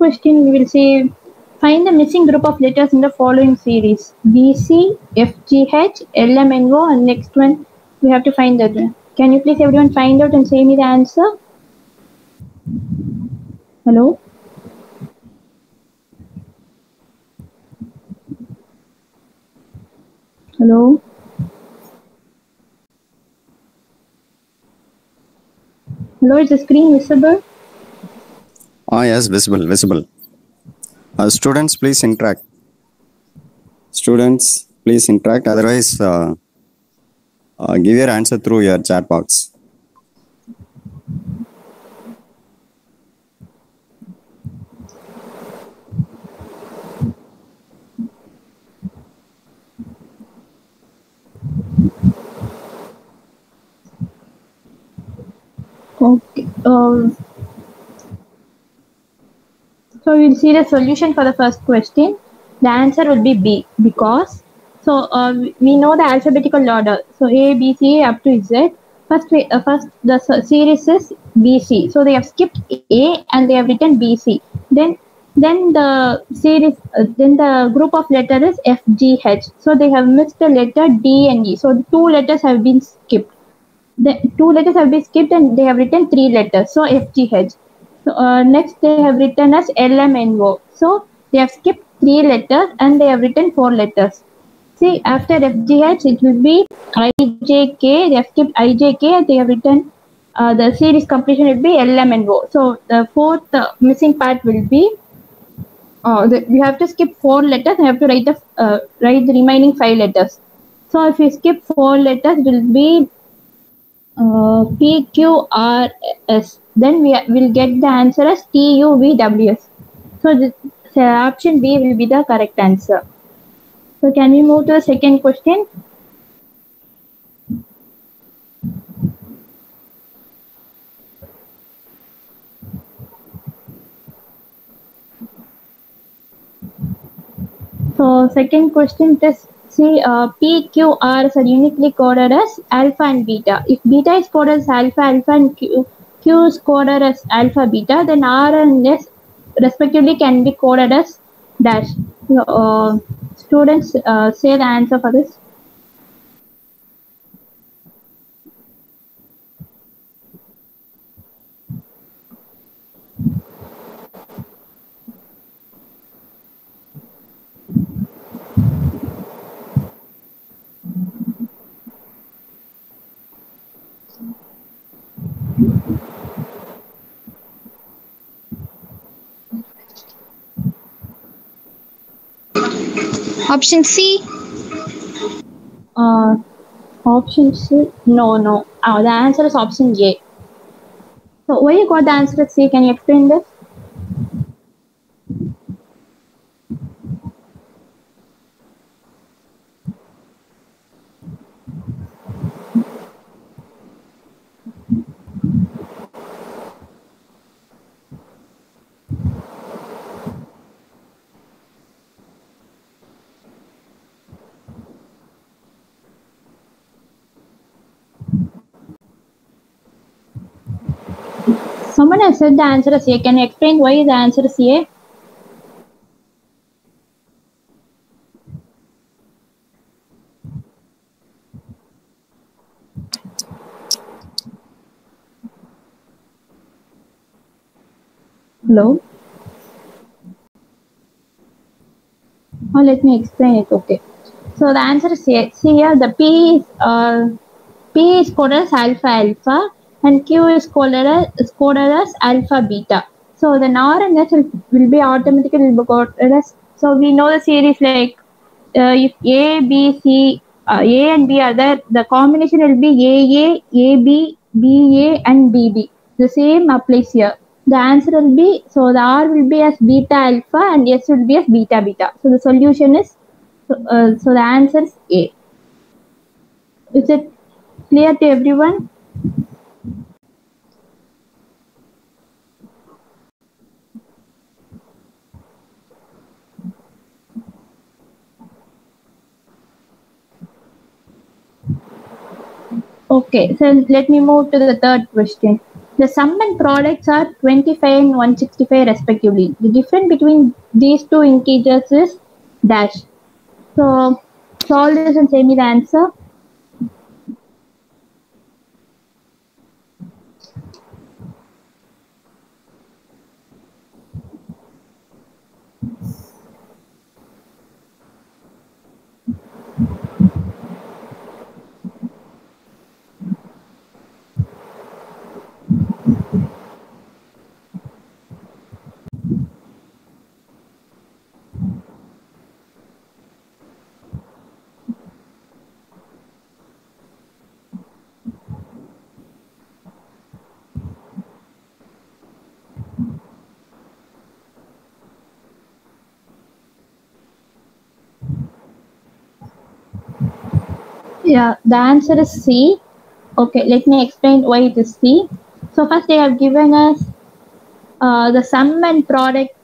question we will say, find the missing group of letters in the following series: BC, FGH, LMNO, and next one we have to find that one. Can you please everyone find out and say me the answer? Hello? Hello? Hello, is the screen visible? Yes, visible. Students, please interact. Otherwise, give your answer through your chat box. Okay. So we'll see the solution for the first question. The answer will be B, because we know the alphabetical order. So A, B, C up to Z. First the series is BC. So they have skipped A and they have written BC. Then the series then the group of letter is FGH. So they have missed the letter D and E. So the two letters have been skipped. The two letters have been skipped and they have written three letters. So FGH. So, next they have written as LMNO. So they have skipped three letters and they have written four letters. See, after FGH it will be IJK. They have skipped IJK. They have written the series completion will be LMNO. So the fourth missing part will be you have to skip four letters and you have to write the remaining five letters. So if you skip four letters, it will be PQRS. Then we will get the answer as TUVWS. So option B will be the correct answer. So can we move to the second question? So second question is, see, PQRs are uniquely coded as alpha and beta. If beta is coded as alpha and Q is coded as alpha beta, then R and S respectively can be coded as dash. So, students say the answer for this. Option C. Option C. No. The answer is option A. So why you got the answer C? Can you explain this? Someone has said the answer is A. Can you explain why the answer is A? Hello? Let me explain it. Okay. So the answer is A. See here, the P is coded as alpha and Q is coded as alpha beta. So the R and S will be automatically coded as. So we know the series like if A, B, C, A and B are there, the combination will be AA, AB, BA and BB. The same applies here. The answer will be, so the R will be as beta alpha and S will be as beta beta. So the solution is, so the answer is A. Is it clear to everyone? Okay, so let me move to the third question. The sum and products are 25 and 165 respectively. The difference between these two integers is dash. So solve this and say me the answer. Yeah, the answer is C. Okay, let me explain why it is C. So first they have given us the sum and product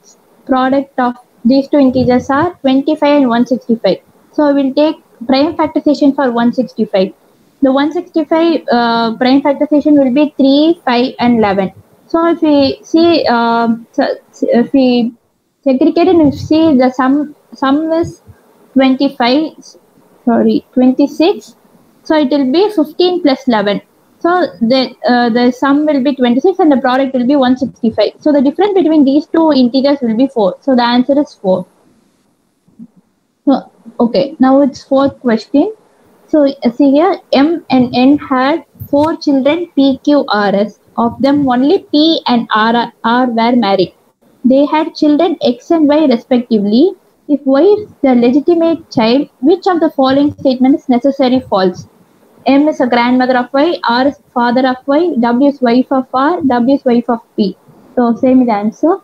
of these two integers are 25 and 165. So we'll take prime factorization for 165. The 165 prime factorization will be 3, 5, and 11. So if we see, if we segregate and see the sum is 25, sorry, 26. So it will be 15 plus 11. So the sum will be 26 and the product will be 165. So the difference between these two integers will be 4. So the answer is 4. So, okay, now it's fourth question. So see here, M and N had 4 children P, Q, R, S. Of them only P and R were married. They had children X and Y respectively. If Y is the legitimate child, which of the following statement is necessary false? M is a grandmother of Y, R is father of Y, W is wife of R, W is wife of P. So say me the answer.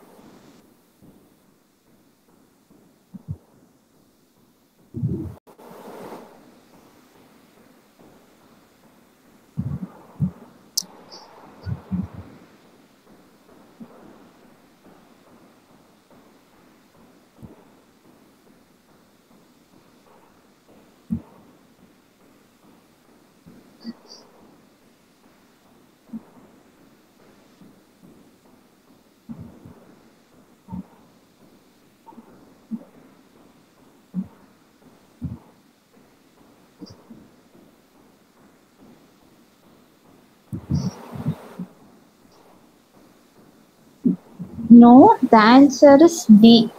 No, the answer is D.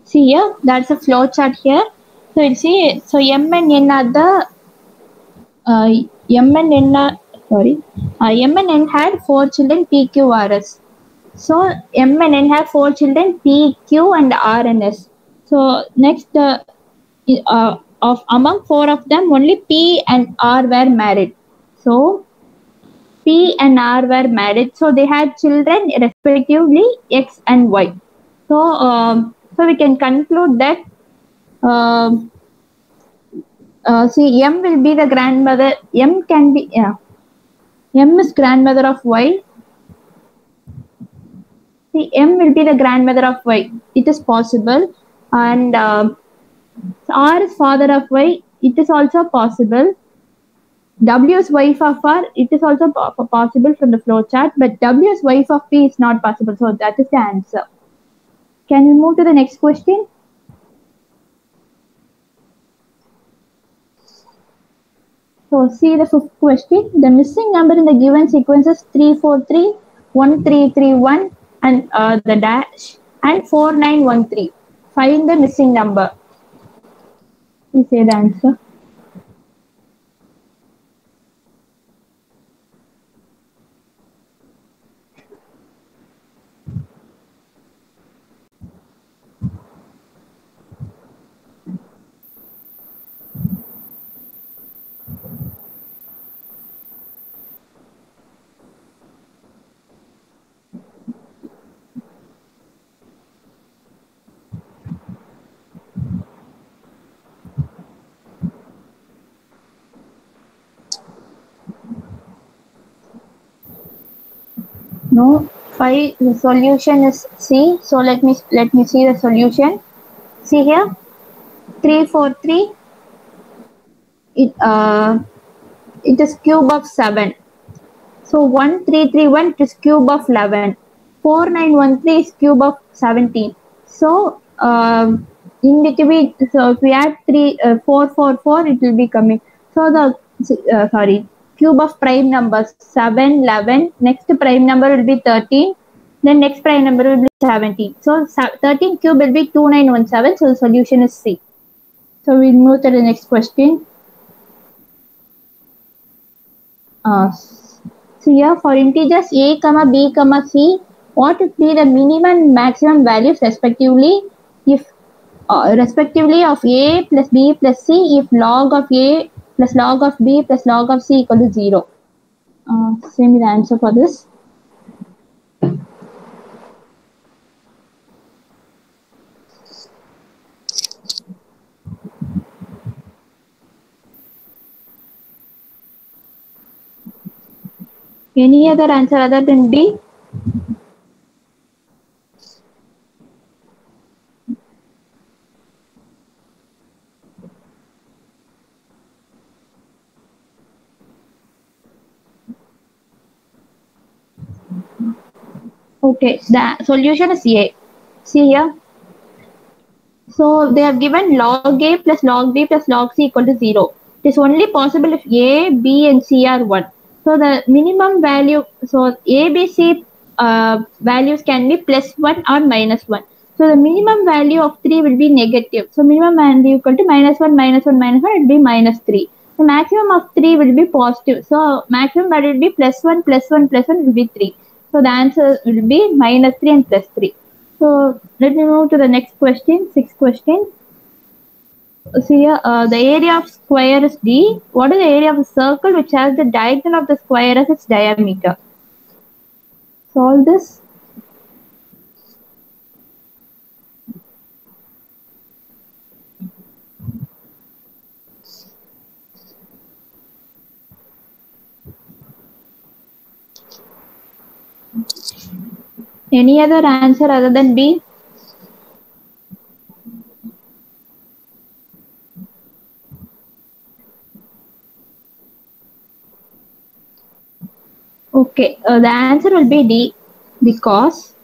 See here, that's a flow chart here. So you see, so M and N are the M and N are, sorry, M and N had 4 children P, Q, R, S. So M and N have 4 children P, Q, and R and S. So next, of among 4 of them, only P and R were married. So P and R were married, so they had children respectively X and Y. So we can conclude that see M will be the grandmother. M can be M is grandmother of Y. See M will be the grandmother of Y. It is possible, and R is father of Y. It is also possible. W is wife of R, it is also possible from the flow chart, but W is wife of P is not possible. So that is the answer. Can we move to the next question? So see the fifth question. The missing number in the given sequence is 343, 1331, and the dash, and 4913. Find the missing number. Please say the answer. No, 5. The solution is C. So let me see the solution. See here, 343. It is cube of 7. So 1331 is cube of 11. 4913 is cube of 17. So in between, so if we add 444, it will be coming. So the cube of prime numbers 7, 11. Next prime number will be 13. Then next prime number will be 17. So 13 cube will be 2917. So the solution is C. So we'll move to the next question. So here for integers a, b, c, what would be the minimum and maximum values respectively if respectively of a plus b plus c if log of a plus log of b plus log of c equal to 0. Same is the answer for this. Any other answer other than B? Okay, the solution is A. See here. So they have given log A plus log B plus log C equal to 0. It is only possible if A, B and C are 1. So the minimum value, so A, B, C values can be plus 1 or minus 1. So the minimum value of 3 will be negative. So minimum value equal to minus 1, minus 1, minus 1, it will be minus 3. The maximum of 3 will be positive. So maximum value will be plus 1, plus 1, plus 1 will be 3. So the answer will be minus 3 and plus 3. So let me move to the next question, sixth question. So here, the area of square is D. What is the area of a circle which has the diagonal of the square as its diameter? Solve this. Any other answer other than B? Okay, the answer will be D because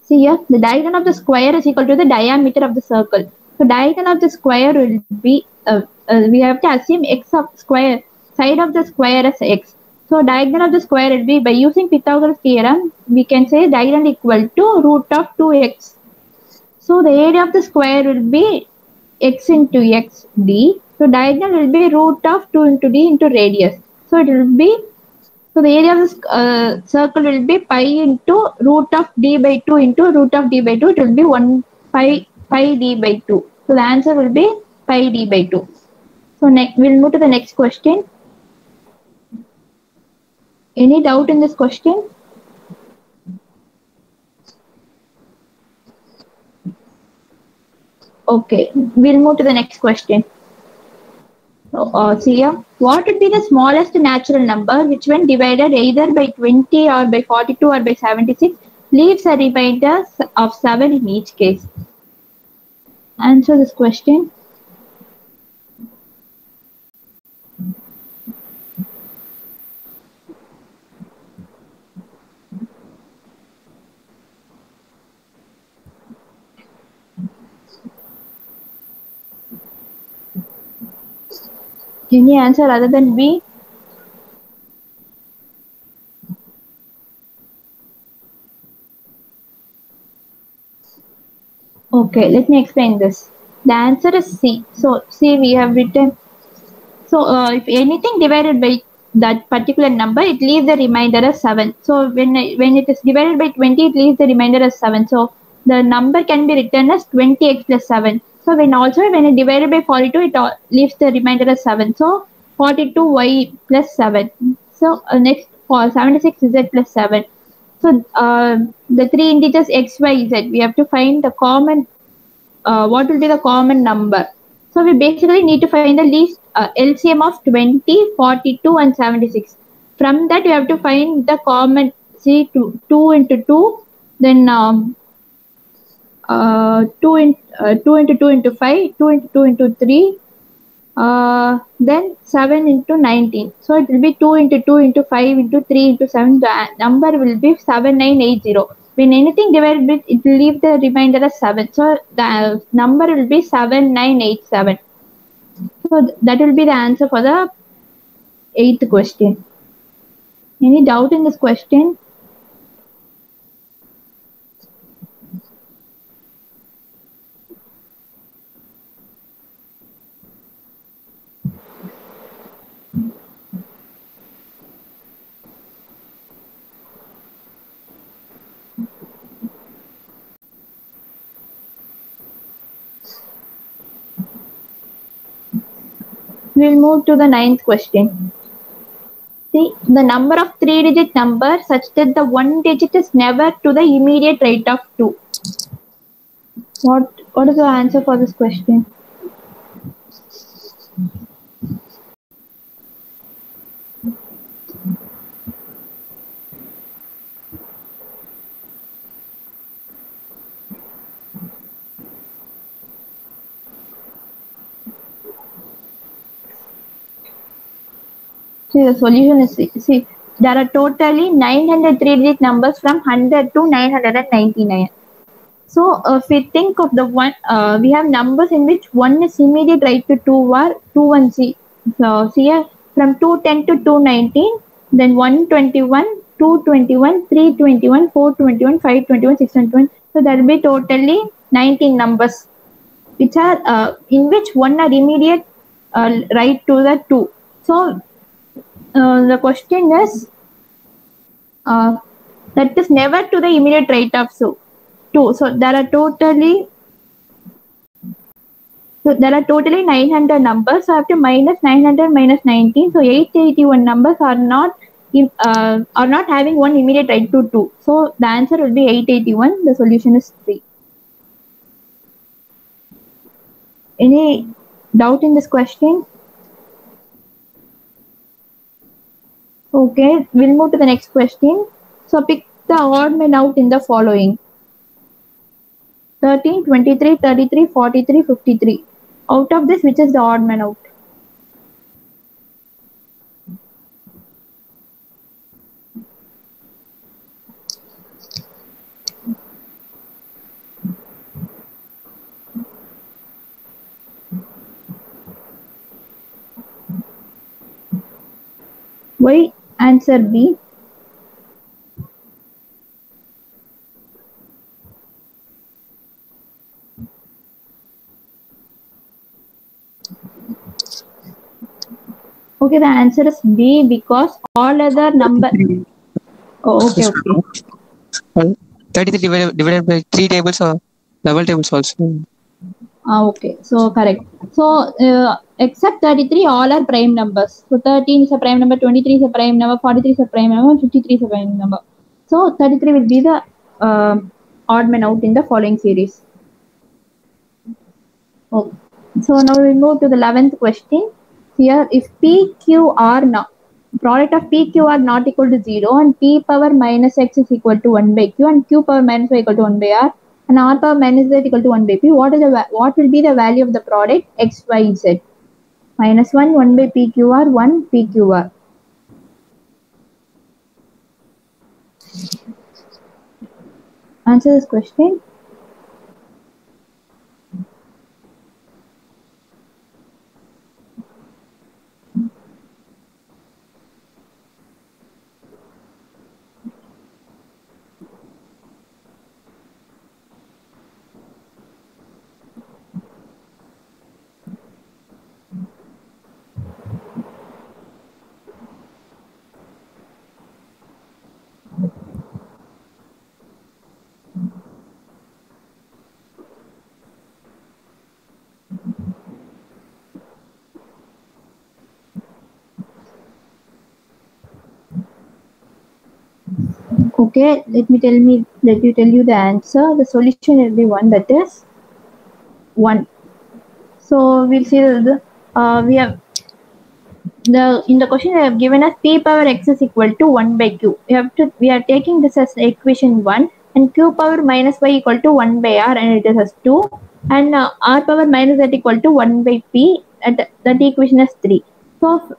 see here, the diagonal of the square is equal to the diameter of the circle. So diagonal of the square will be, we have to assume x of square, side of the square as x. So diagonal of the square will be, by using Pythagoras theorem, we can say diagonal equal to root of 2x. So the area of the square will be x into x d. So diagonal will be root of 2 into d into radius. So it will be, so the area of the circle will be pi into root of d by 2 into root of d by 2. It will be 1 pi d by 2. So the answer will be pi d by 2. So next, we'll move to the next question. Any doubt in this question? Okay, we'll move to the next question. So, see here, what would be the smallest natural number which when divided either by 20 or by 42 or by 76 leaves a remainder of 7 in each case? Answer this question. Any answer other than B? Okay, let me explain this. The answer is C. So, C we have written. So, if anything divided by that particular number, it leaves the remainder as 7. So, when it is divided by 20, it leaves the remainder as 7. So, the number can be written as 20x plus 7. So, when it divided by 42, it leaves the remainder as 7. So, 42y plus 7. So, next for 76z plus 7. So, the three integers x, y, z, we have to find the common, what will be the common number. So, we basically need to find the least LCM of 20, 42 and 76. From that, we have to find the common, see, 2 into 2, then 2 into 2 into 5, 2 into 2 into 3, Then 7 into 19. So it will be 2 into 2 into 5 into 3 into 7. The number will be 7980. When anything divided with it will leave the remainder as 7. So the number will be 7987. So that will be the answer for the 8th question. Any doubt in this question? We'll move to the 9th question. See, the number of 3-digit numbers such that the 1 digit is never to the immediate right of 2. What is the answer for this question? See, the solution is see there are totally 903 digit numbers from 100 to 999. So if we think of the one, we have numbers in which one is immediate right to 2 or 2 1 So here from 210 to 219, then 121, 221, 321, 421, 521, 621. So there will be totally 19 numbers, which are in which one are immediate right to the 2. So the question is that is never to the immediate right of 2. So there are totally 900 numbers. So I have to minus 900 minus 19. So 881 numbers are not having one immediate right to 2. So the answer will be 881. The solution is 3. Any doubt in this question? Okay, we'll move to the next question. So pick the odd man out in the following: 13, 23, 33, 43, 53. Out of this, which is the odd man out? Why answer B? Okay, the answer is B because all other number. Oh, okay. 33 divided by 3 tables or double tables also. Okay, so correct. So except 33, all are prime numbers. So 13 is a prime number, 23 is a prime number, 43 is a prime number, 53 is a prime number. So 33 will be the odd man out in the following series. Okay. So now we move to the 11th question. Here, if P, Q are not, product of P, Q are not equal to 0 and P power minus X is equal to 1 by Q and Q power minus Y equal to 1 by R and R power minus Z equal to 1 by P, what will be the value of the product X, Y, Z? Minus 1, 1 by P, Q, R, 1 P, Q, R. Answer this question. Okay, let me tell you the answer. The solution will be 1, that is 1. So we'll see we have in the question they have given us P power X is equal to 1 by Q. We are taking this as equation 1 and Q power minus Y equal to 1 by R and it is as 2 and R power minus Z equal to 1 by P that equation is 3. So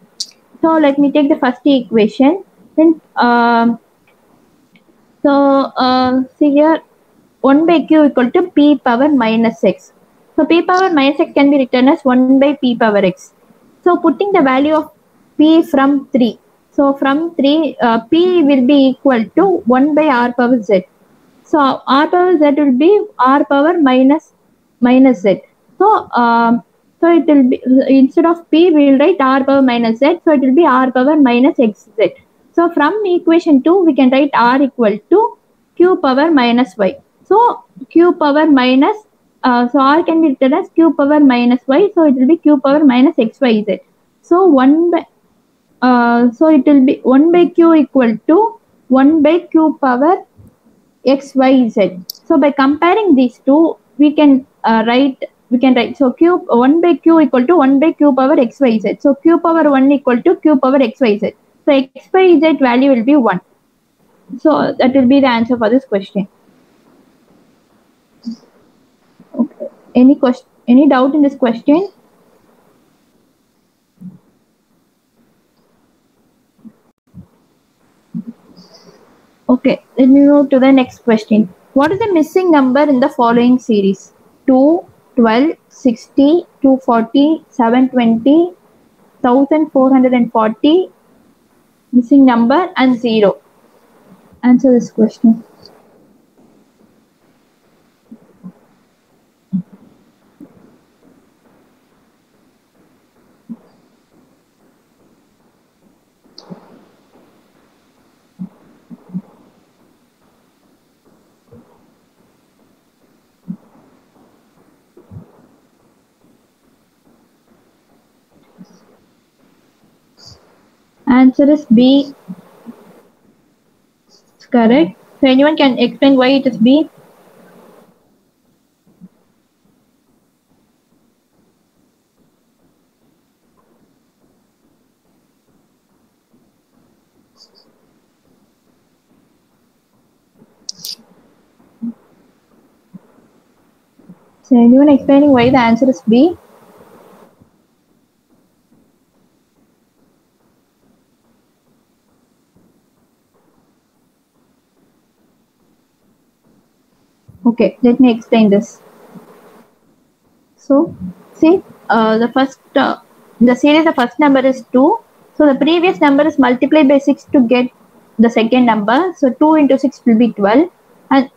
let me take the first equation. Then see here, 1 by q equal to p power minus x. So p power minus x can be written as 1 by p power x. So putting the value of p from 3. So from 3, p will be equal to 1 by r power z. So r power z will be r power minus z. So it will be, instead of p we will write r power minus z. So it will be r power minus xz. So from equation 2 we can write r equal to q power minus y. So q power minus so r can be written as q power minus y. So it will be q power minus xyz. So 1 by so it will be 1 by q equal to 1 by q power x, y, z. So by comparing these two, we can write so q 1 by q equal to 1 by q power x, y, z. So q power 1 equal to q power x, y, z. So x, y, z value will be 1. So that will be the answer for this question. Okay. Any question? Any doubt in this question? Okay, let me move to the next question. What is the missing number in the following series? 2, 12, 60, 240, 720, 1440, missing number and 0. Answer this question. Answer is B. It's correct. So anyone can explain why it is B? So anyone explaining why the answer is B? Okay, let me explain this. So, see, the series, the first number is 2. So, the previous number is multiplied by 6 to get the second number. So, 2 into 6 will be 12. And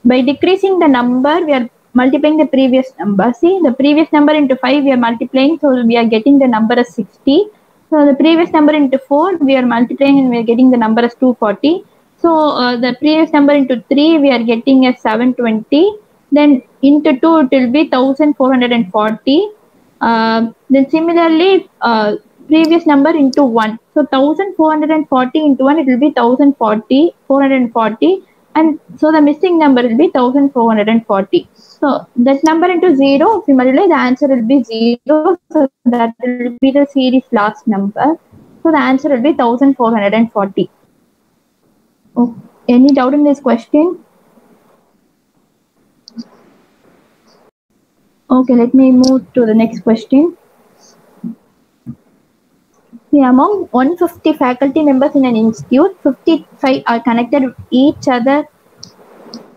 by decreasing the number, we are multiplying the previous number. See, the previous number into 5, we are multiplying. So, we are getting the number as 60. So, the previous number into 4, we are multiplying and we are getting the number as 240. So, the previous number into 3, we are getting as 720. Then into 2 it will be 1440. Then similarly previous number into 1, so 1440 into 1 it will be 440, and so the missing number will be 1440. So that number into 0, if you multiply, the answer will be 0. So that will be the series last number. So the answer will be 1440. Oh, any doubt in this question? Okay, let me move to the next question. See, among 150 faculty members in an institute, 55 are connected with each other.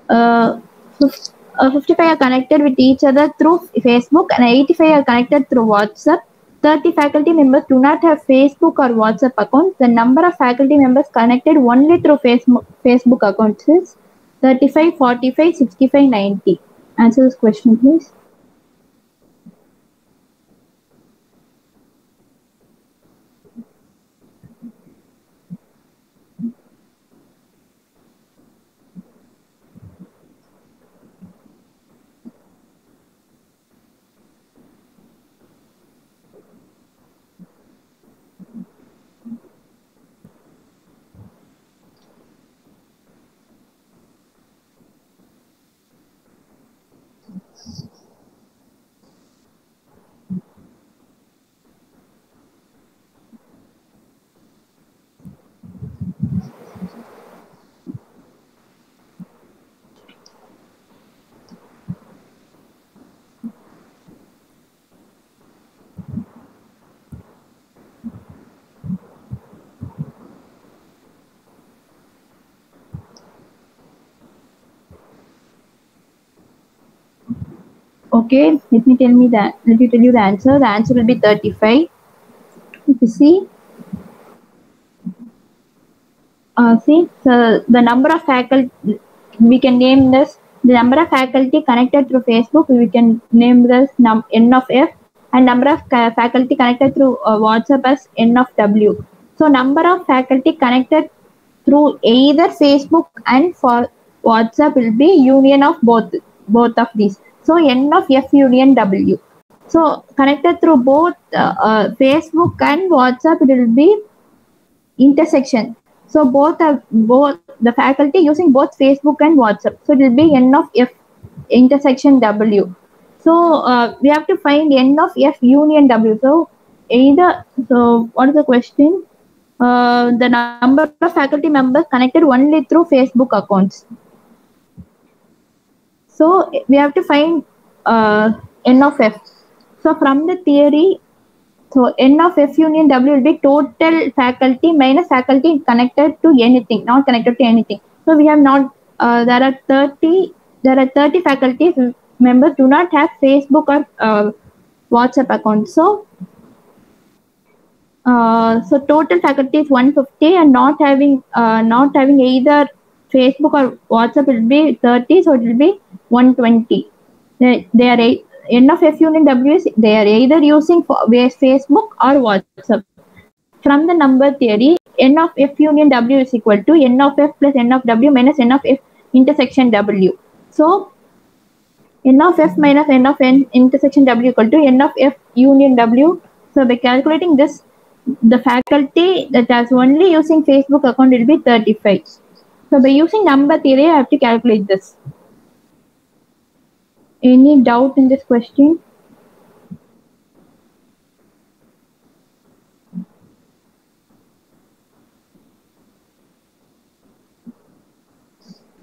55 are connected with each other through Facebook, and 85 are connected through WhatsApp. 30 faculty members do not have Facebook or WhatsApp accounts. The number of faculty members connected only through Facebook accounts is 35, 45, 65, 90. Answer this question, please. Okay, let me tell you the answer. The answer will be 35. If you see, so the number of faculty, we can name this, the number of faculty connected through Facebook, we can name this N of F, and number of faculty connected through WhatsApp as N of W. So number of faculty connected through either Facebook and for WhatsApp will be union of both of these. So N of F union W. So connected through both Facebook and WhatsApp, it will be intersection. So both the faculty using both Facebook and WhatsApp. So it will be N of F intersection W. So we have to find N of F union W. So what is the question? The number of faculty members connected only through Facebook accounts. So we have to find N of F. So from the theory, so N of F union W will be total faculty minus faculty connected to anything, not connected to anything. So we have not, there are 30 faculty members do not have Facebook or WhatsApp account. So total faculty is 150 and not having either Facebook or WhatsApp will be 30, so it will be 120. They are N of F union W is they are either using Facebook or WhatsApp. From the number theory, N of F union W is equal to N of F plus N of W minus N of F intersection W. So N of F minus N of N intersection W equal to N of F union W. So by calculating this, the faculty that is only using Facebook account will be 35. So by using number theory, I have to calculate this. Any doubt in this question?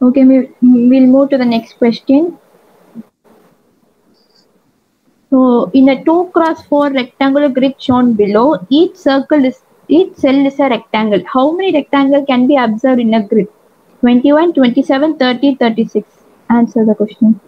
Okay, we'll move to the next question. So in a 2x4 rectangular grid shown below, each cell is a rectangle. How many rectangles can be observed in a grid? 21, 27, 30, 36. Answer the question.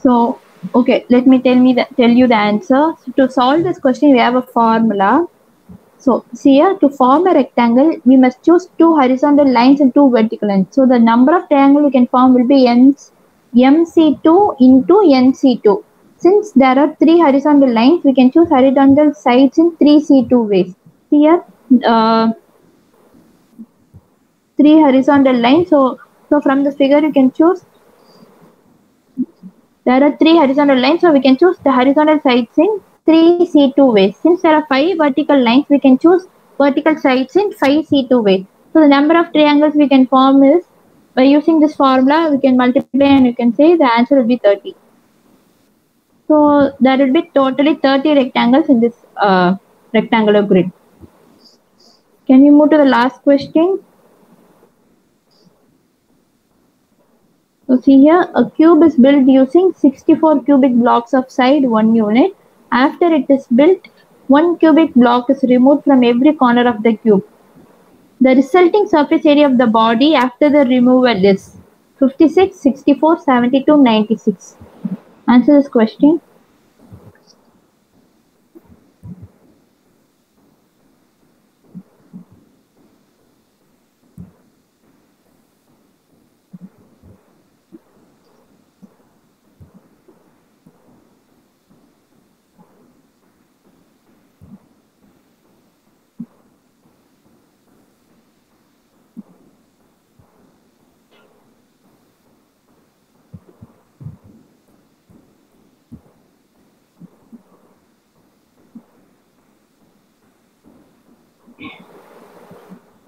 So, okay, let me tell you the answer. So to solve this question, we have a formula. So, see here, to form a rectangle, we must choose two horizontal lines and two vertical lines. So, the number of triangles we can form will be MC2 into NC2. Since there are three horizontal lines, we can choose horizontal sides in 3C2 ways. See here, three horizontal lines. So from the figure, you can choose. There are three horizontal lines, so we can choose the horizontal sides in 3C2 ways. Since there are 5 vertical lines, we can choose vertical sides in 5C2 ways. So the number of triangles we can form is, by using this formula, we can multiply and you can say the answer will be 30. So there will be totally 30 rectangles in this rectangular grid. Can you move to the last question? So see here, a cube is built using 64 cubic blocks of side 1 unit. After it is built, 1 cubic block is removed from every corner of the cube. The resulting surface area of the body after the removal is 56, 64, 72, 96. Answer this question.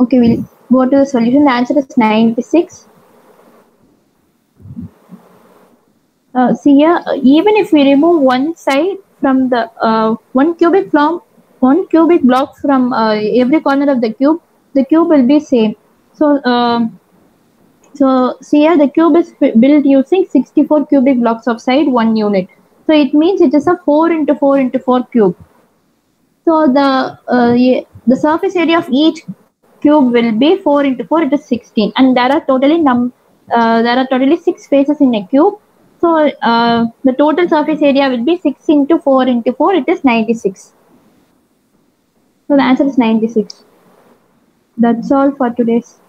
Okay, we'll go to the solution. The answer is 96. See here, even if we remove one side from the one cubic block from every corner of the cube will be same. So see here, the cube is built using 64 cubic blocks of side 1 unit. So it means it is a 4 into 4 into 4 cube. So the surface area of each cube will be 4 into 4, it is 16, and there are totally 6 faces in a cube. So the total surface area will be 6 into 4 into 4, it is 96. So the answer is 96. That's all for today's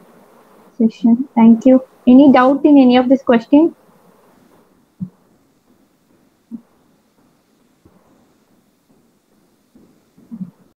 session. Thank you. Any doubt in any of this question?